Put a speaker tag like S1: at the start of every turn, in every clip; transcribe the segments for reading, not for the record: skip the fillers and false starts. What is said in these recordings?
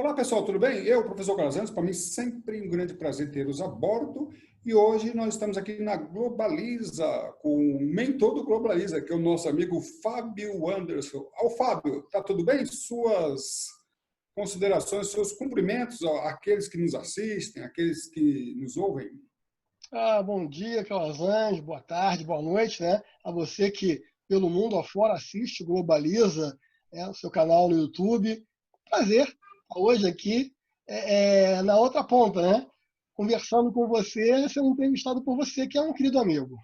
S1: Olá pessoal, tudo bem? Eu, professor Carlos Anjos, para mim sempre um grande prazer tê-los a bordo e hoje nós estamos aqui na Globaliza com o mentor do Globaliza, que é o nosso amigo Fábio Anderson. Fábio, tá tudo bem? Suas considerações, seus cumprimentos àqueles que nos assistem, àqueles que nos ouvem.
S2: Bom dia, Carlos Anjos, boa tarde, boa noite, né? A você que pelo mundo afora assiste o Globaliza, o seu canal no YouTube. Prazer estar hoje aqui na outra ponta, né? Conversando com você, sendo entrevistado por você, que é um querido amigo.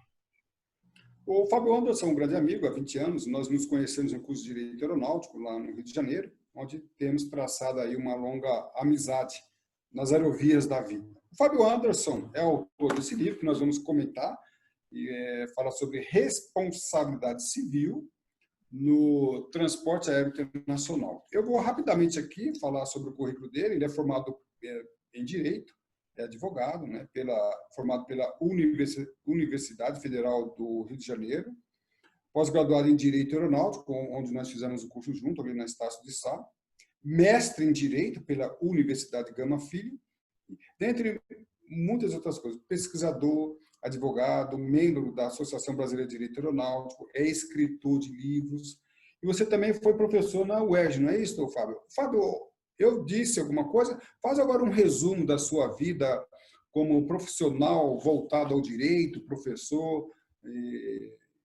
S1: O Fábio Anderson é um grande amigo, há 20 anos, nós nos conhecemos no curso de Direito Aeronáutico, lá no Rio de Janeiro, onde temos traçado aí uma longa amizade nas aerovias da vida. O Fábio Anderson é autor desse livro que nós vamos comentar, e fala sobre responsabilidade civil no transporte aéreo internacional. Eu vou rapidamente aqui falar sobre o currículo dele. Ele é formado em Direito, é advogado, né, formado pela Universidade Federal do Rio de Janeiro, pós-graduado em Direito Aeronáutico, onde nós fizemos o curso junto, ali na Estácio de Sá, mestre em Direito pela Universidade Gama Filho, dentre muitas outras coisas, pesquisador, advogado, membro da Associação Brasileira de Direito Aeronáutico, é escritor de livros, e você também foi professor na UERJ, não é isso, Fábio? Fábio, eu disse alguma coisa? Faz agora um resumo da sua vida como profissional voltado ao direito, professor,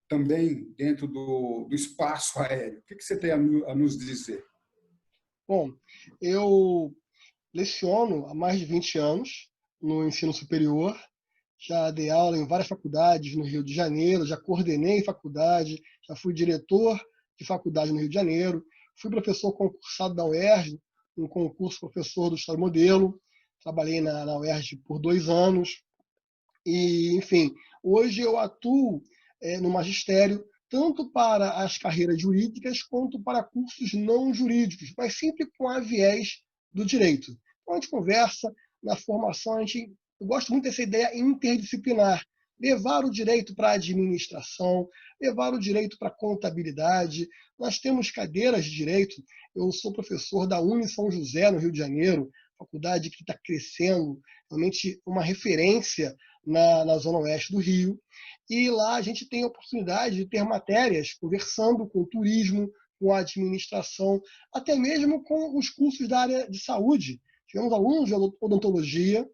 S1: também dentro do espaço aéreo. O que você tem a nos dizer?
S2: Bom, eu leciono há mais de 20 anos no ensino superior, já dei aula em várias faculdades no Rio de Janeiro, já coordenei faculdade, já fui diretor de faculdade no Rio de Janeiro, fui professor concursado da UERJ, um concurso professor do Estado Modelo, trabalhei na UERJ por 2 anos, e, enfim, hoje eu atuo no magistério, tanto para as carreiras jurídicas quanto para cursos não jurídicos, mas sempre com a viés do direito. Então, a gente conversa na formação, eu gosto muito dessa ideia interdisciplinar, levar o direito para a administração, levar o direito para a contabilidade. Nós temos cadeiras de direito, eu sou professor da Uni São José, no Rio de Janeiro, faculdade que está crescendo, realmente uma referência na Zona Oeste do Rio, e lá a gente tem a oportunidade de ter matérias conversando com o turismo, com a administração, até mesmo com os cursos da área de saúde. Tivemos alunos de odontologia,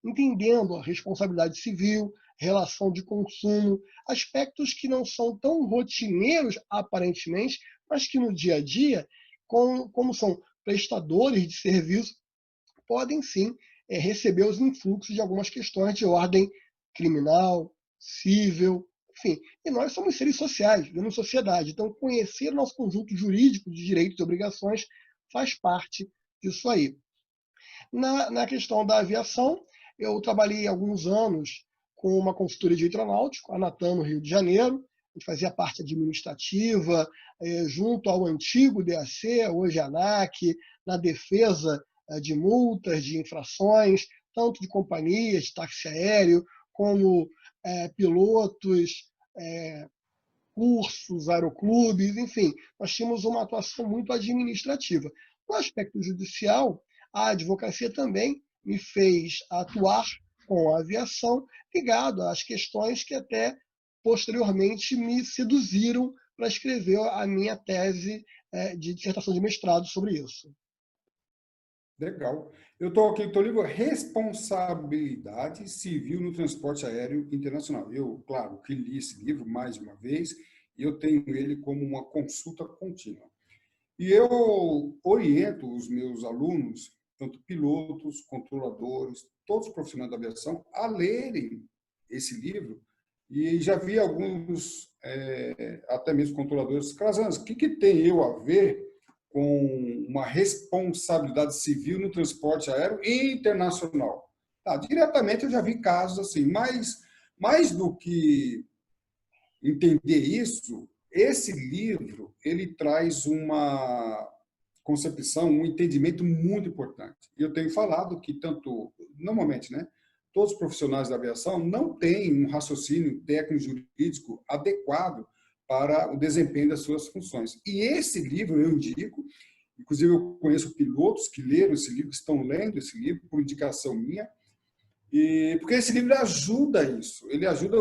S2: entendendo a responsabilidade civil, relação de consumo, aspectos que não são tão rotineiros, aparentemente, mas que no dia a dia, como são prestadores de serviço, podem sim receber os influxos de algumas questões de ordem criminal, civil, enfim. E nós somos seres sociais, vivemos em sociedade. Então, conhecer o nosso conjunto jurídico de direitos e obrigações faz parte disso aí. Na questão da aviação, eu trabalhei alguns anos com uma consultoria de direito aeronáutico, a Natam, no Rio de Janeiro. A gente fazia parte administrativa, junto ao antigo DAC, hoje ANAC, na defesa de multas, de infrações, tanto de companhias, de táxi aéreo, como pilotos, cursos, aeroclubes, enfim. Nós tínhamos uma atuação muito administrativa. No aspecto judicial, a advocacia também me fez atuar com a aviação, ligado às questões que até posteriormente me seduziram para escrever a minha tese de dissertação de mestrado sobre isso.
S1: Legal. Eu estou aqui, estou livro Responsabilidade Civil no Transporte Aéreo Internacional. Eu, claro, que li esse livro mais de uma vez e eu tenho ele como uma consulta contínua. E eu oriento os meus alunos, tanto pilotos, controladores, todos os profissionais da aviação, a lerem esse livro. E já vi alguns, até mesmo controladores, Calazans, o que tem eu a ver com uma responsabilidade civil no transporte aéreo internacional? Diretamente eu já vi casos assim, mas mais do que entender isso, esse livro ele traz uma concepção, um entendimento muito importante. E eu tenho falado que tanto, normalmente, né, todos os profissionais da aviação não têm um raciocínio técnico-jurídico adequado para o desempenho das suas funções. E esse livro eu indico, Inclusive, eu conheço pilotos que leram esse livro, que estão lendo esse livro, por indicação minha, porque esse livro ajuda isso, ele ajuda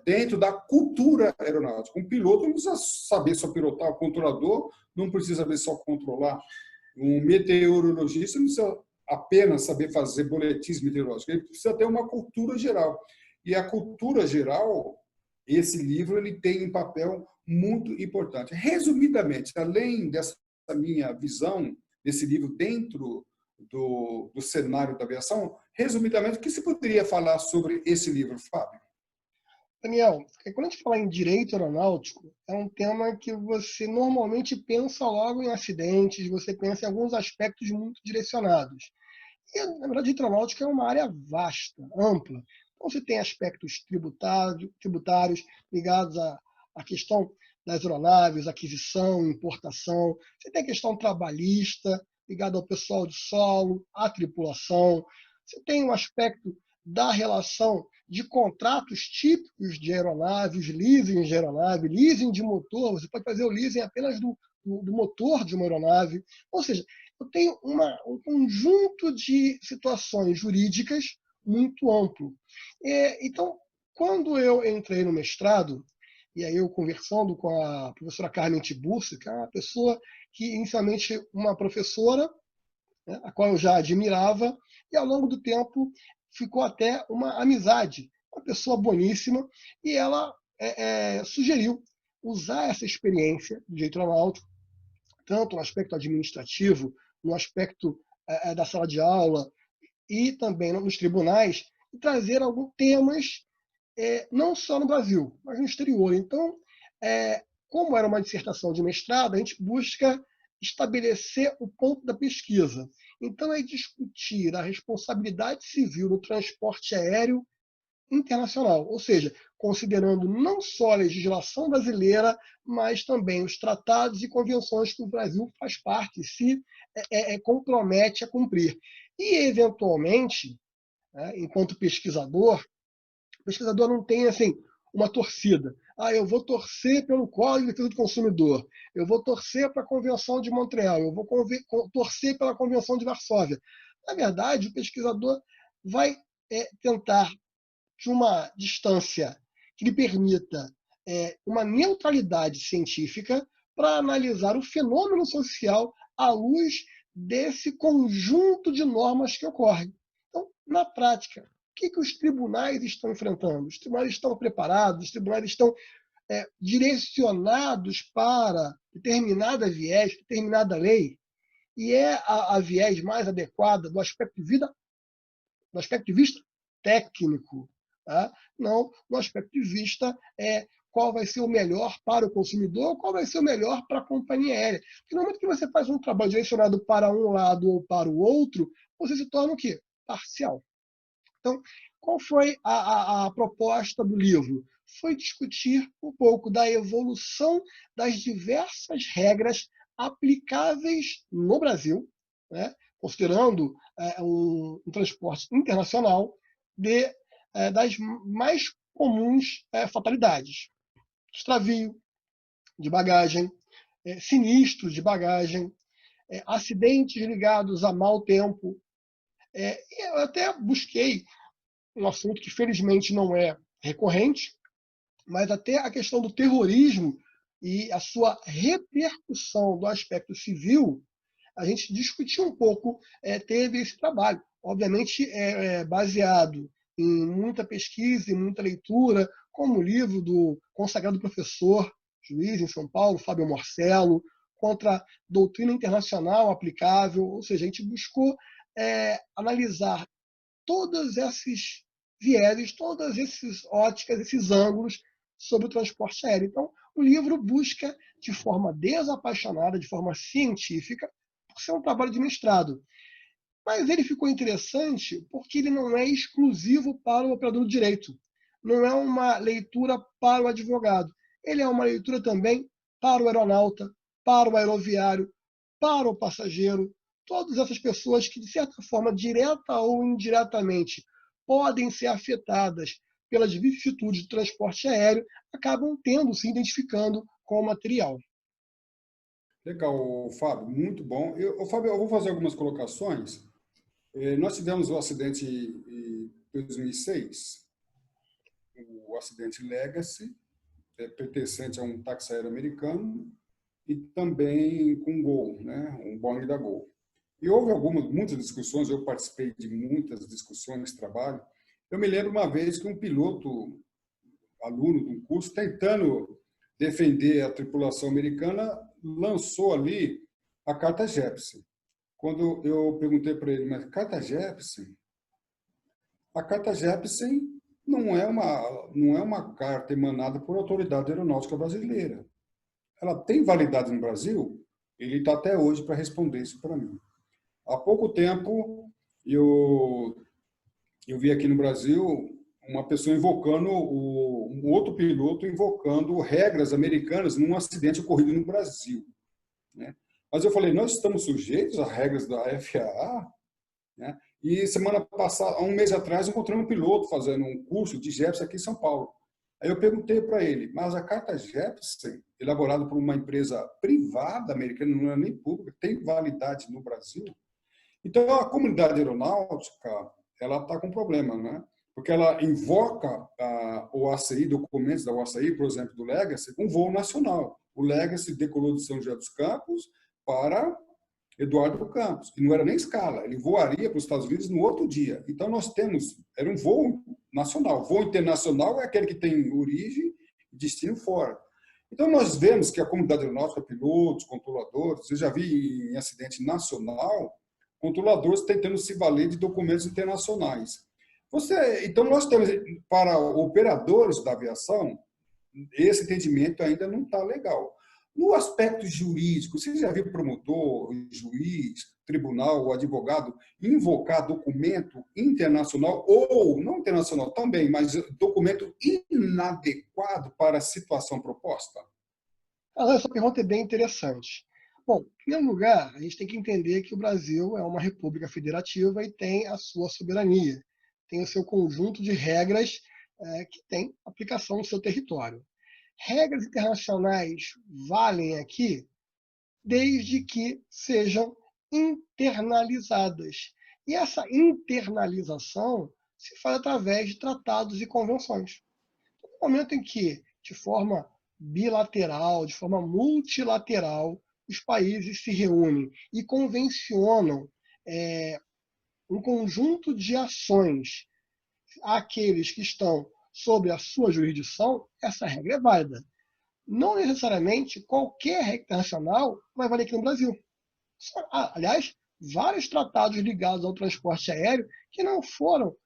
S1: dentro da cultura aeronáutica. Um piloto não precisa saber só pilotar, o controlador não precisa saber só controlar, um meteorologista não precisa apenas saber fazer boletins meteorológicos, ele precisa ter uma cultura geral. E a cultura geral, esse livro ele tem um papel muito importante. Resumidamente, além dessa minha visão desse livro dentro do cenário da aviação, resumidamente, o que se poderia falar sobre esse livro, Fábio?
S2: Daniel, quando a gente fala em direito aeronáutico, é um tema que você normalmente pensa logo em acidentes, você pensa em alguns aspectos muito direcionados. E, na verdade, a aeronáutica é uma área vasta, ampla. Então, você tem aspectos tributários ligados à questão das aeronaves, aquisição, importação. Você tem a questão trabalhista, ligada ao pessoal de solo, à tripulação. Você tem o aspecto da relação de contratos típicos de aeronaves, leasing de aeronave, leasing de motor. Você pode fazer o leasing apenas do motor de uma aeronave. Ou seja, eu tenho um conjunto de situações jurídicas muito amplo. Então, quando eu entrei no mestrado, e aí eu conversando com a professora Carmen Tiburcio, que é uma pessoa que, inicialmente, uma professora, né, a qual eu já admirava, e ao longo do tempo ficou até uma amizade, uma pessoa boníssima, e ela sugeriu usar essa experiência de direito aeronáutico, tanto no aspecto administrativo, no aspecto da sala de aula e também nos tribunais, e trazer alguns temas não só no Brasil, mas no exterior. Então, como era uma dissertação de mestrado, a gente busca estabelecer o ponto da pesquisa. Então, é discutir a responsabilidade civil no transporte aéreo internacional, ou seja, considerando não só a legislação brasileira, mas também os tratados e convenções que o Brasil faz parte, se compromete a cumprir. E, eventualmente, né, enquanto pesquisador, o pesquisador não tem assim uma torcida. Eu vou torcer pelo Código de Defesa do Consumidor, eu vou torcer para a Convenção de Montreal, eu vou torcer pela Convenção de Varsóvia. Na verdade, o pesquisador vai tentar, de uma distância que lhe permita uma neutralidade científica, para analisar o fenômeno social à luz desse conjunto de normas que ocorrem. Então, na prática, o que os tribunais estão enfrentando? Os tribunais estão preparados, os tribunais estão direcionados para determinada viés, determinada lei, e é a viés mais adequada do aspecto de vista técnico, tá? Não no aspecto de vista qual vai ser o melhor para o consumidor, qual vai ser o melhor para a companhia aérea. Porque no momento que você faz um trabalho direcionado para um lado ou para o outro, você se torna o quê? Parcial. Então, qual foi a proposta do livro? Foi discutir um pouco da evolução das diversas regras aplicáveis no Brasil, né, considerando um transporte internacional, das mais comuns fatalidades. Extravio de bagagem, sinistros de bagagem, acidentes ligados a mau tempo. Eu até busquei um assunto que felizmente não é recorrente, mas até a questão do terrorismo e a sua repercussão do aspecto civil, a gente discutiu um pouco, teve esse trabalho. Obviamente, baseado em muita pesquisa e muita leitura, como o livro do consagrado professor, juiz em São Paulo, Fábio Morcello, contra a doutrina internacional aplicável, ou seja, a gente buscou analisar todos esses vieses, todas essas óticas, esses ângulos sobre o transporte aéreo. Então, o livro busca, de forma desapaixonada, de forma científica, por ser um trabalho de mestrado. Mas ele ficou interessante porque ele não é exclusivo para o operador do direito. Não é uma leitura para o advogado. Ele é uma leitura também para o aeronauta, para o aeroviário, para o passageiro. Todas essas pessoas que, de certa forma, direta ou indiretamente, podem ser afetadas pelas vicissitudes do transporte aéreo, acabam se identificando com o material.
S1: Legal, Fábio, muito bom. Fábio, eu vou fazer algumas colocações. Nós tivemos o acidente em 2006, o acidente Legacy, pertencente a um táxi aéreo americano, e também com Gol, né, um Boeing da Gol. E houve muitas discussões, eu participei de muitas discussões, trabalho. Eu me lembro uma vez que um piloto, aluno de um curso, tentando defender a tripulação americana, lançou ali a carta Jepsen. Quando eu perguntei para ele, mas carta Jepsen? A carta Jepsen não é uma carta emanada por autoridade aeronáutica brasileira. Ela tem validade no Brasil? Ele está até hoje para responder isso para mim. Há pouco tempo, eu vi aqui no Brasil uma pessoa um outro piloto invocando regras americanas num acidente ocorrido no Brasil, né? Mas eu falei, nós estamos sujeitos às regras da FAA, né? E semana passada, há um mês atrás, encontrei um piloto fazendo um curso de Jepsen aqui em São Paulo. Aí eu perguntei para ele, mas a carta Jepsen, elaborada por uma empresa privada americana, não é nem pública, tem validade no Brasil? Então, a comunidade aeronáutica, ela está com problema, né? Porque ela invoca o ACI, documentos da OACI, por exemplo, do Legacy, um voo nacional. O Legacy decolou de São José dos Campos para Eduardo Campos, e não era nem escala, ele voaria para os Estados Unidos no outro dia. Então, era um voo nacional. Voo internacional é aquele que tem origem e destino fora. Então, nós vemos que a comunidade aeronáutica, pilotos, controladores, eu já vi em acidente nacional, controladores tentando se valer de documentos internacionais. Então, nós temos, para operadores da aviação, esse entendimento ainda não está legal. No aspecto jurídico, você já viu promotor, juiz, tribunal, advogado invocar documento internacional, ou não internacional também, mas documento inadequado para a situação proposta?
S2: Essa pergunta é bem interessante. Bom, em primeiro lugar, a gente tem que entender que o Brasil é uma república federativa e tem a sua soberania, tem o seu conjunto de regras que tem aplicação no seu território. Regras internacionais valem aqui desde que sejam internalizadas. E essa internalização se faz através de tratados e convenções. No momento em que, de forma bilateral, de forma multilateral, os países se reúnem e convencionam um conjunto de ações àqueles que estão sob a sua jurisdição, essa regra é válida. Não necessariamente qualquer regra internacional vai valer aqui no Brasil. Aliás, vários tratados ligados ao transporte aéreo que não foram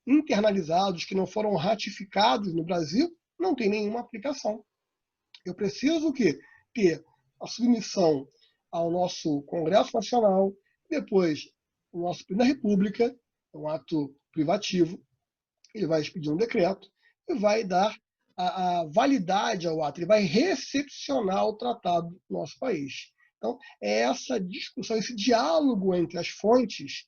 S2: internalizados, que não foram ratificados no Brasil, não tem nenhuma aplicação. Eu preciso ter a submissão ao nosso Congresso Nacional, depois o nosso Presidente da República, um ato privativo, ele vai expedir um decreto e vai dar a validade ao ato, ele vai recepcionar o tratado do nosso país. Então, essa discussão, esse diálogo entre as fontes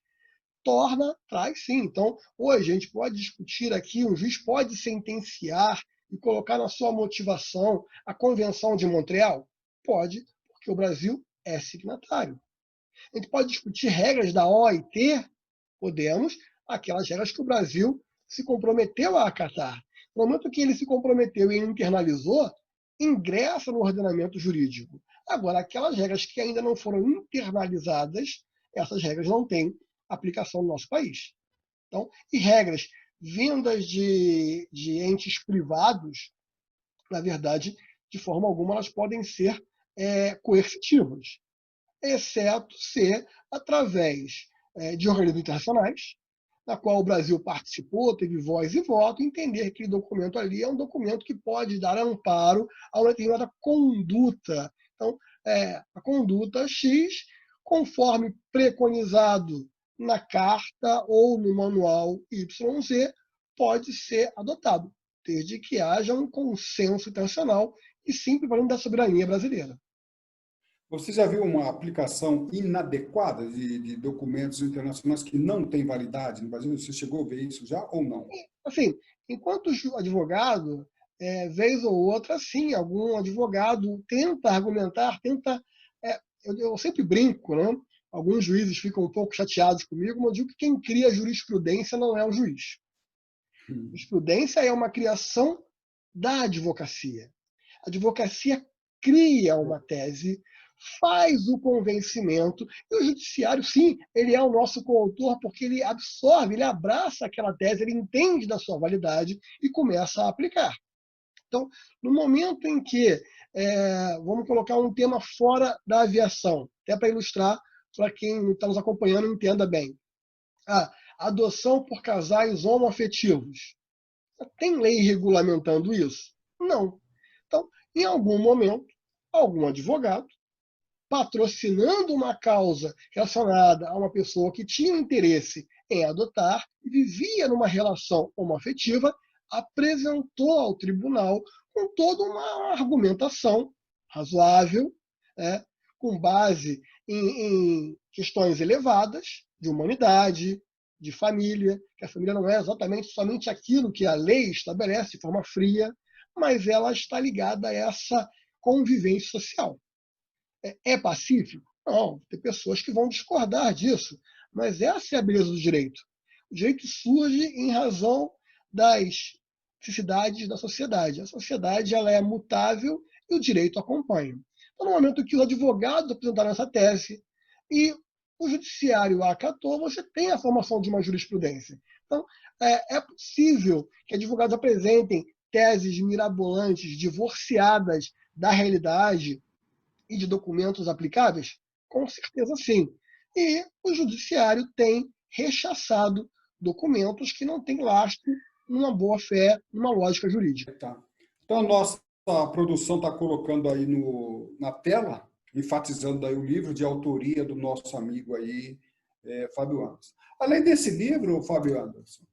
S2: traz sim. Então, hoje a gente pode discutir aqui, um juiz pode sentenciar e colocar na sua motivação a Convenção de Montreal? Pode, porque o Brasil é signatário. A gente pode discutir regras da OIT? Podemos, aquelas regras que o Brasil se comprometeu a acatar. No momento que ele se comprometeu e internalizou, ingressa no ordenamento jurídico. Agora, aquelas regras que ainda não foram internalizadas, essas regras não têm aplicação no nosso país. Então, e regras vindas de entes privados, na verdade, de forma alguma, elas podem ser coercitivas, exceto ser através de organismos internacionais, na qual o Brasil participou, teve voz e voto, entender que aquele documento ali é um documento que pode dar amparo a uma determinada conduta. Então, a conduta X, conforme preconizado na carta ou no manual YZ, pode ser adotado, desde que haja um consenso internacional e sempre valendo da soberania brasileira.
S1: Você já viu uma aplicação inadequada de documentos internacionais que não têm validade no Brasil? Você chegou a ver isso já ou não?
S2: Assim, enquanto advogado, vez ou outra, sim, algum advogado tenta argumentar, eu sempre brinco, né? Alguns juízes ficam um pouco chateados comigo, mas eu digo que quem cria jurisprudência não é o juiz. Jurisprudência é uma criação da advocacia. A advocacia cria uma tese, faz o convencimento, e o judiciário, sim, ele é o nosso coautor, porque ele absorve, ele abraça aquela tese, ele entende da sua validade e começa a aplicar. Então, no momento em que, vamos colocar um tema fora da aviação, até para ilustrar, para quem está nos acompanhando entenda bem. A adoção por casais homoafetivos. Tem lei regulamentando isso? Não. Então, em algum momento, algum advogado, patrocinando uma causa relacionada a uma pessoa que tinha interesse em adotar e vivia numa relação homoafetiva, apresentou ao tribunal com toda uma argumentação razoável, com base em questões elevadas de humanidade, de família, que a família não é exatamente somente aquilo que a lei estabelece de forma fria, mas ela está ligada a essa convivência social. É pacífico? Não, tem pessoas que vão discordar disso, mas essa é a beleza do direito. O direito surge em razão das necessidades da sociedade. A sociedade ela é mutável e o direito acompanha. Então, no momento que os advogados apresentaram essa tese e o judiciário a acatou, você tem a formação de uma jurisprudência. Então, é possível que advogados apresentem teses mirabolantes, divorciadas da realidade e de documentos aplicáveis? Com certeza sim. E o judiciário tem rechaçado documentos que não têm lastro numa boa-fé, numa lógica jurídica.
S1: Tá. Então, a nossa produção está colocando aí na tela, enfatizando aí o livro de autoria do nosso amigo aí, Fábio Anderson. Além desse livro, Fábio Anderson,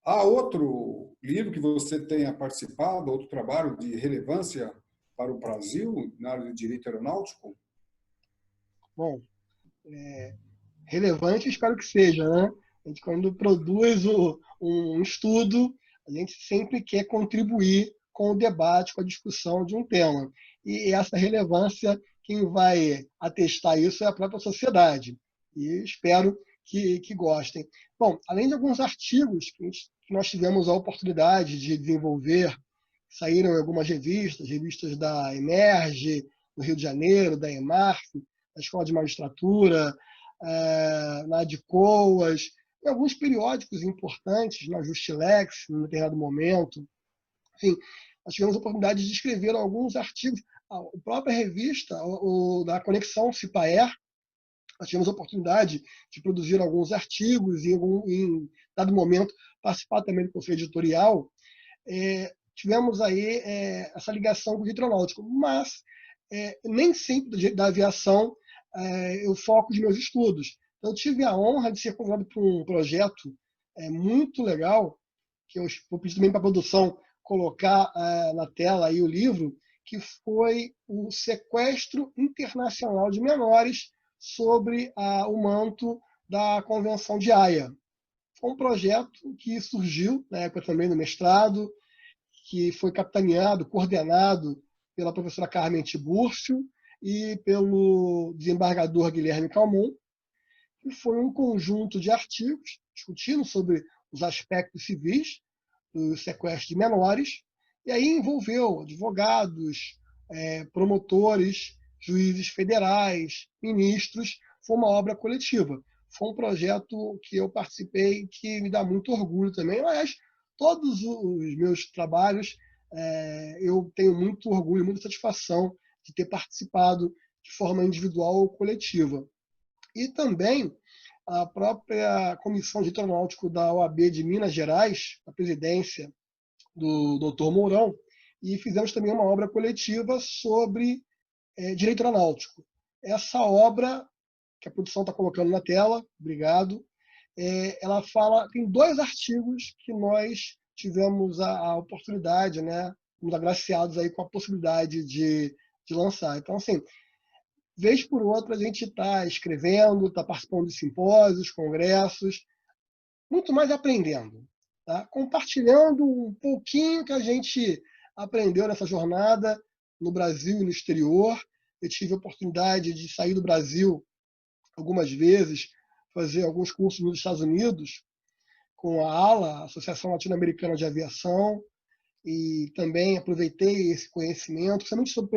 S1: há outro livro que você tenha participado, outro trabalho de relevância para o Brasil na área de direito aeronáutico?
S2: Bom, relevante espero que seja, né? A gente, quando produz um estudo, a gente sempre quer contribuir com o debate, com a discussão de um tema. E essa relevância, quem vai atestar isso é a própria sociedade. E espero que gostem. Bom, além de alguns artigos que nós tivemos a oportunidade de desenvolver, saíram em algumas revistas da Emerge, do Rio de Janeiro, da EMARF, da Escola de Magistratura, na ADCOAS, em alguns periódicos importantes, na Justilex, em um determinado momento. Enfim, nós tivemos a oportunidade de escrever alguns artigos. A própria revista da Conexão Cipaer, nós tivemos a oportunidade de produzir alguns artigos e, em dado momento, participar também do conselho editorial. Tivemos aí essa ligação com o direito aeronáutico, mas nem sempre da aviação eu foco de meus estudos. Então, eu tive a honra de ser convidado para um projeto muito legal, que eu vou pedir também para a produção colocar na tela aí o livro, que foi o sequestro internacional de menores sobre o manto da Convenção de Haia. Foi um projeto que surgiu na época também do mestrado, que foi capitaneado, coordenado pela professora Carmen Tibúrcio e pelo desembargador Guilherme Calmon, e foi um conjunto de artigos discutindo sobre os aspectos civis do sequestro de menores, e aí envolveu advogados, promotores, juízes federais, ministros. Foi uma obra coletiva. Foi um projeto que eu participei que me dá muito orgulho também. Aliás, todos os meus trabalhos eu tenho muito orgulho, muita satisfação de ter participado de forma individual ou coletiva. E também a própria Comissão de Direito Aeronáutico da OAB de Minas Gerais, a presidência do Dr. Mourão, e fizemos também uma obra coletiva sobre direito aeronáutico. Essa obra, que a produção está colocando na tela, obrigado, ela tem 2 artigos que nós tivemos a oportunidade, né, fomos agraciados aí com a possibilidade de lançar. Então, assim, vez por outra, a gente está escrevendo, está participando de simpósios, congressos, muito mais aprendendo, tá? Compartilhando um pouquinho que a gente aprendeu nessa jornada no Brasil e no exterior. Eu tive a oportunidade de sair do Brasil algumas vezes, fazer alguns cursos nos Estados Unidos, com a ALA, Associação Latino-Americana de Aviação, e também aproveitei esse conhecimento, principalmente sobre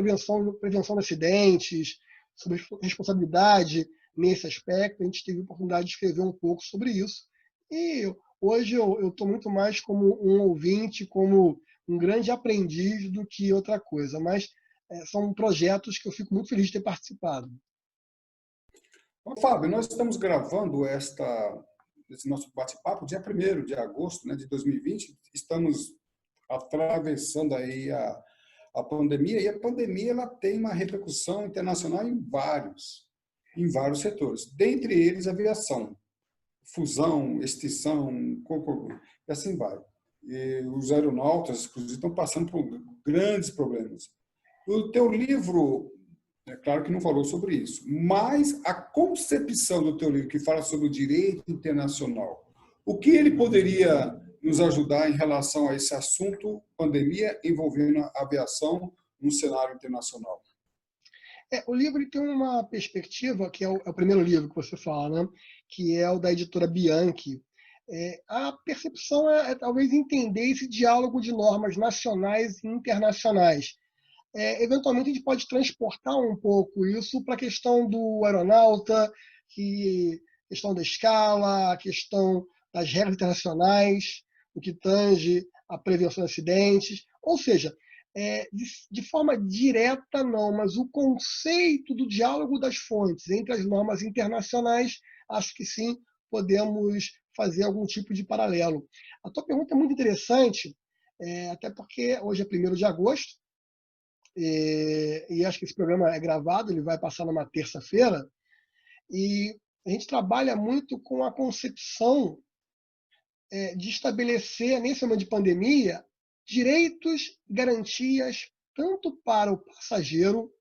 S2: prevenção de acidentes, sobre responsabilidade nesse aspecto. A gente teve a oportunidade de escrever um pouco sobre isso. E hoje eu estou muito mais como um ouvinte, como um grande aprendiz do que outra coisa. Mas são projetos que eu fico muito feliz de ter participado.
S1: Bom, Fábio, nós estamos gravando esse nosso bate-papo dia 1º de agosto, né, de 2020. Estamos atravessando aí a pandemia, e a pandemia ela tem uma repercussão internacional em vários setores, dentre eles a aviação, fusão, extinção, e assim vai. E os aeronautas, inclusive, estão passando por grandes problemas. O teu livro, é claro que não falou sobre isso, mas a concepção do teu livro, que fala sobre o direito internacional, o que ele poderia nos ajudar em relação a esse assunto, pandemia, envolvendo a aviação no cenário internacional?
S2: O livro ele tem uma perspectiva, que é o primeiro livro que você fala, né? Que é o da editora Bianchi. A percepção é talvez entender esse diálogo de normas nacionais e internacionais. Eventualmente, a gente pode transportar um pouco isso para a questão do aeronauta, a questão da escala, a questão das regras internacionais, o que tange a prevenção de acidentes. Ou seja, de forma direta não, mas o conceito do diálogo das fontes entre as normas internacionais, acho que sim, podemos fazer algum tipo de paralelo. A tua pergunta é muito interessante, até porque hoje é 1º de agosto, e acho que esse programa é gravado, ele vai passar numa terça-feira, e a gente trabalha muito com a concepção de estabelecer, nesse momento de pandemia, direitos, garantias, tanto para o passageiro,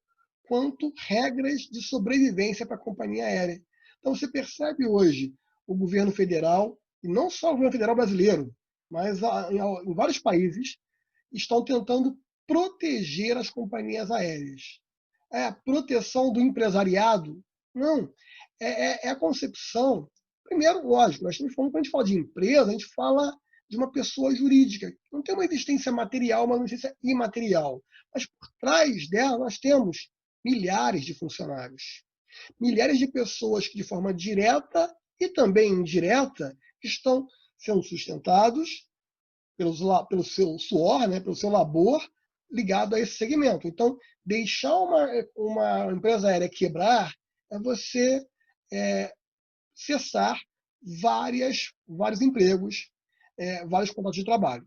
S2: quanto regras de sobrevivência para a companhia aérea. Então, você percebe hoje o governo federal, e não só o governo federal brasileiro, mas em vários países, estão tentando proteger as companhias aéreas. É a proteção do empresariado? Não. É a concepção. Primeiro, lógico, nós estamos falando, quando a gente fala de empresa, a gente fala de uma pessoa jurídica. Não tem uma existência material, uma existência imaterial. Mas por trás dela nós temos milhares de funcionários. Milhares de pessoas que, de forma direta e também indireta, estão sendo sustentados pelo seu suor, né, pelo seu labor, ligado a esse segmento. Então, deixar uma empresa aérea quebrar é você cessar vários empregos, vários contratos de trabalho.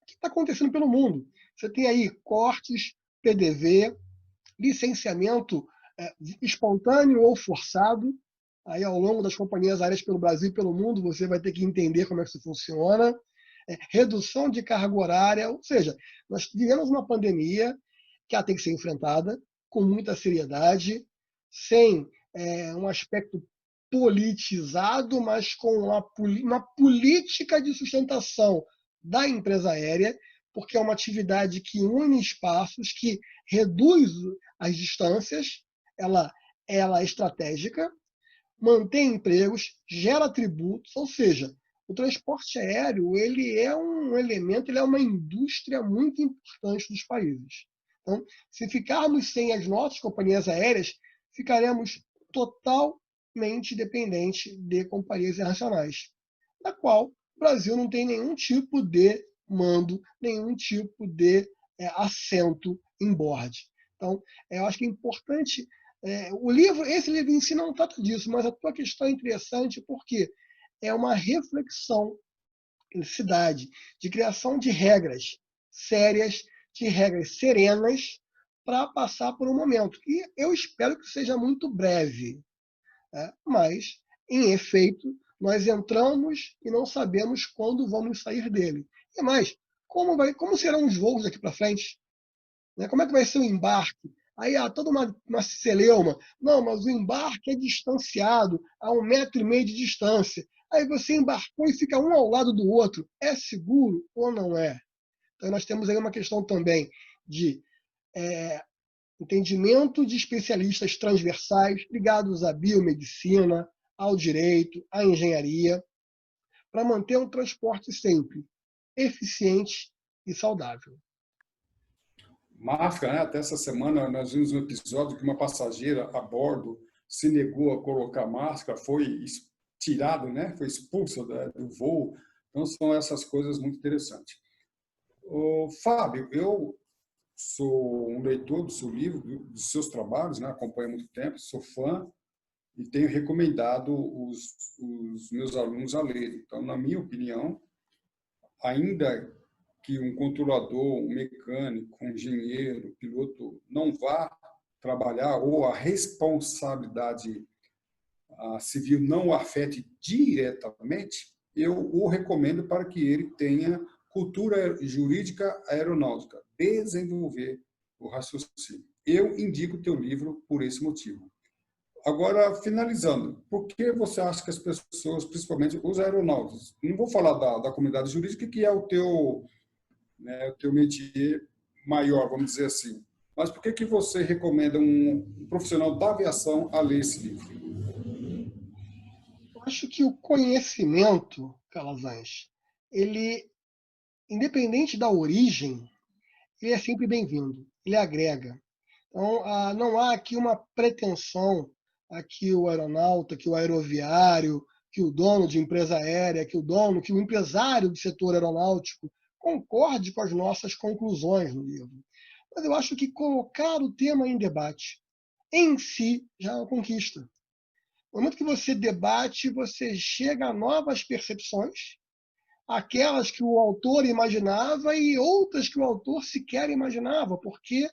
S2: O que está acontecendo pelo mundo? Você tem aí cortes, PDV, licenciamento espontâneo ou forçado. Aí, ao longo das companhias aéreas pelo Brasil e pelo mundo, você vai ter que entender como é que isso funciona. Redução de carga horária, ou seja, nós vivemos uma pandemia que ela tem que ser enfrentada com muita seriedade, sem um aspecto politizado, mas com uma política de sustentação da empresa aérea, porque é uma atividade que une espaços, que reduz as distâncias, ela é estratégica, mantém empregos, gera tributos, ou seja, o transporte aéreo ele é um elemento, ele é uma indústria muito importante dos países. Então, se ficarmos sem as nossas companhias aéreas, ficaremos totalmente dependentes de companhias internacionais, da qual o Brasil não tem nenhum tipo de mando, nenhum tipo de assento em board. Então, eu acho que é importante. Esse livro em si não trata disso, mas a tua questão é interessante porque é uma reflexão, necessidade de criação de regras sérias, de regras serenas, para passar por um momento. E eu espero que seja muito breve. Mas, em efeito, nós entramos e não sabemos quando vamos sair dele. E mais, como serão os voos daqui para frente? Como é que vai ser o embarque? Aí há toda uma celeuma. Não, mas o embarque é distanciado, a 1,5 metro de distância. Aí você embarcou e fica um ao lado do outro. É seguro ou não é? Então, nós temos aí uma questão também de entendimento de especialistas transversais ligados à biomedicina, ao direito, à engenharia, para manter um transporte sempre eficiente e saudável.
S1: Máscara, né? Até essa semana nós vimos um episódio que uma passageira a bordo se negou a colocar máscara, foi tirada, né? Foi expulsa do voo. Então, são essas coisas muito interessantes. Fábio, eu sou um leitor do seu livro, dos seus trabalhos, né? Acompanho há muito tempo, sou fã e tenho recomendado os meus alunos a lerem. Então, na minha opinião, ainda que um controlador, um mecânico, um engenheiro, um piloto não vá trabalhar ou a responsabilidade civil não o afete diretamente, eu o recomendo para que ele tenha cultura jurídica aeronáutica, desenvolver o raciocínio. Eu indico o teu livro por esse motivo. Agora, finalizando, por que você acha que as pessoas, principalmente os aeronautas, não vou falar da comunidade jurídica, que é o teu métier maior, vamos dizer assim, mas por que você recomenda um profissional da aviação a ler esse livro?
S2: Eu acho que o conhecimento, Calazans, ele, independente da origem, ele é sempre bem-vindo, ele agrega. Então, não há aqui uma pretensão a que o aeronauta, que o aeroviário, que o dono de empresa aérea, que o empresário do setor aeronáutico concorde com as nossas conclusões no livro. Mas eu acho que colocar o tema em debate, em si, já é uma conquista. No momento que você debate, você chega a novas percepções, aquelas que o autor imaginava e outras que o autor sequer imaginava, porque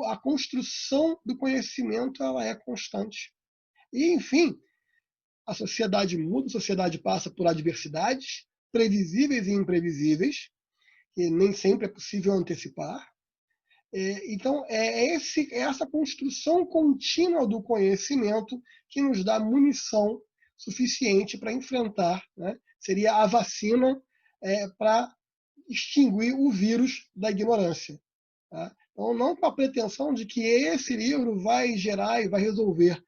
S2: a construção do conhecimento ela é constante. E, enfim, a sociedade muda, a sociedade passa por adversidades, previsíveis e imprevisíveis, que nem sempre é possível antecipar. Então, é essa construção contínua do conhecimento que nos dá munição suficiente para enfrentar, né? Seria a vacina para extinguir o vírus da ignorância. Tá? Então, não com a pretensão de que esse livro vai gerar e vai resolver.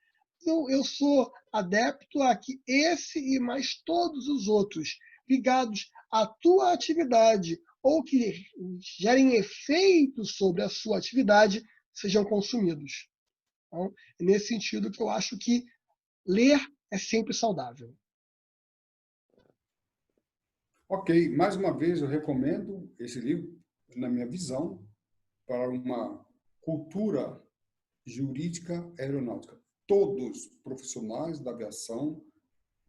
S2: Eu sou adepto a que esse e mais todos os outros ligados à tua atividade ou que gerem efeitos sobre a sua atividade sejam consumidos. Então, é nesse sentido que eu acho que ler é sempre saudável.
S1: Ok, mais uma vez eu recomendo esse livro, na minha visão, para uma cultura jurídica aeronáutica. Todos os profissionais da aviação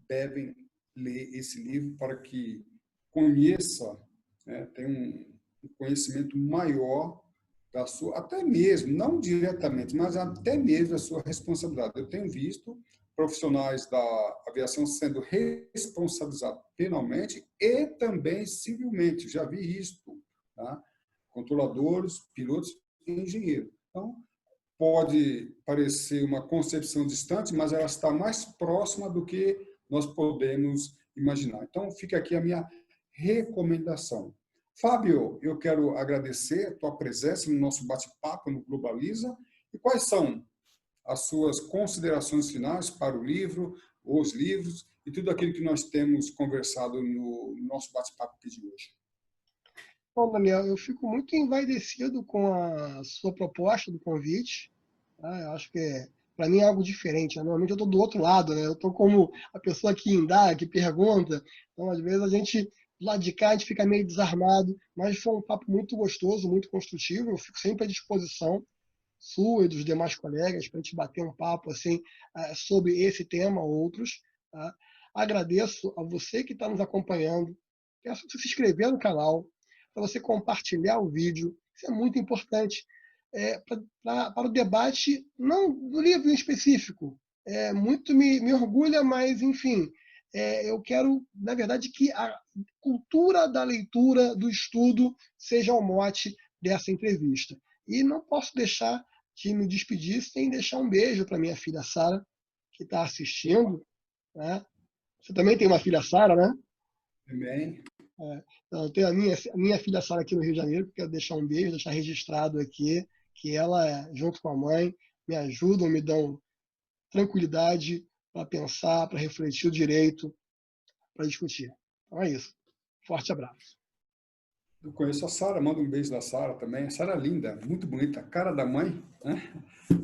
S1: devem ler esse livro para que conheça, né, tenha um conhecimento maior da sua, até mesmo, não diretamente, mas até mesmo da sua responsabilidade. Eu tenho visto profissionais da aviação sendo responsabilizados penalmente e também civilmente. Já vi isso, tá? Controladores, pilotos e engenheiros. Então, pode parecer uma concepção distante, mas ela está mais próxima do que nós podemos imaginar. Então, fica aqui a minha recomendação. Fábio, eu quero agradecer a tua presença no nosso bate-papo no Globaliza. E quais são as suas considerações finais para o livro, os livros e tudo aquilo que nós temos conversado no nosso bate-papo aqui de hoje?
S2: Bom, Daniel, eu fico muito envaidecido com a sua proposta do convite. Tá? Eu acho que, para mim, é algo diferente. Normalmente eu estou do outro lado, né? Eu estou como a pessoa que indaga, que pergunta. Então, às vezes, a gente, do lado de cá, a gente fica meio desarmado. Mas foi um papo muito gostoso, muito construtivo. Eu fico sempre à disposição sua e dos demais colegas para a gente bater um papo assim, sobre esse tema ou outros. Tá? Agradeço a você que está nos acompanhando. Peço para você se inscrever no canal, para você compartilhar o vídeo. Isso é muito importante para o debate, não do livro em específico. Muito me orgulha, mas, enfim, eu quero, na verdade, que a cultura da leitura, do estudo, seja o mote dessa entrevista. E não posso deixar de me despedir sem deixar um beijo para minha filha Sara, que está assistindo. Né? Você também tem uma filha Sara, né?
S1: Também.
S2: Então, eu tenho a minha filha Sara aqui no Rio de Janeiro, que quero deixar um beijo, deixar registrado aqui, que ela, junto com a mãe, me ajudam, me dão tranquilidade para pensar, para refletir o direito, para discutir. Então é isso. Forte abraço.
S1: Eu conheço a Sara, manda um beijo da Sara também. A Sara é linda, muito bonita, cara da mãe, né?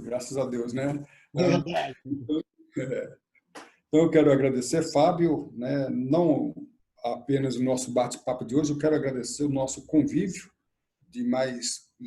S1: Graças a Deus, né?
S2: Verdade.
S1: Então, eu quero agradecer, Fábio, né? Não apenas o nosso bate-papo de hoje, eu quero agradecer o nosso convívio de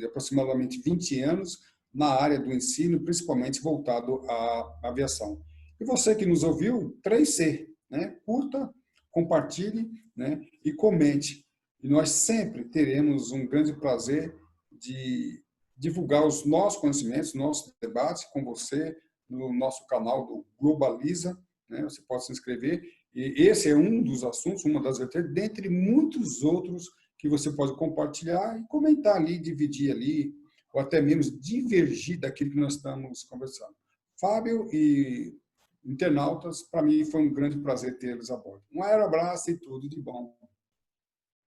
S1: aproximadamente 20 anos na área do ensino, principalmente voltado à aviação. E você que nos ouviu, 3C, né? Curta, compartilhe, né? E comente. E nós sempre teremos um grande prazer de divulgar os nossos conhecimentos, nossos debates com você no nosso canal do Globaliza, né? Você pode se inscrever. E esse é um dos assuntos, uma das vertentes, dentre muitos outros que você pode compartilhar e comentar ali, dividir ali, ou até mesmo divergir daquilo que nós estamos conversando. Fábio e internautas, para mim foi um grande prazer tê-los a bordo. Um abraço e tudo de bom.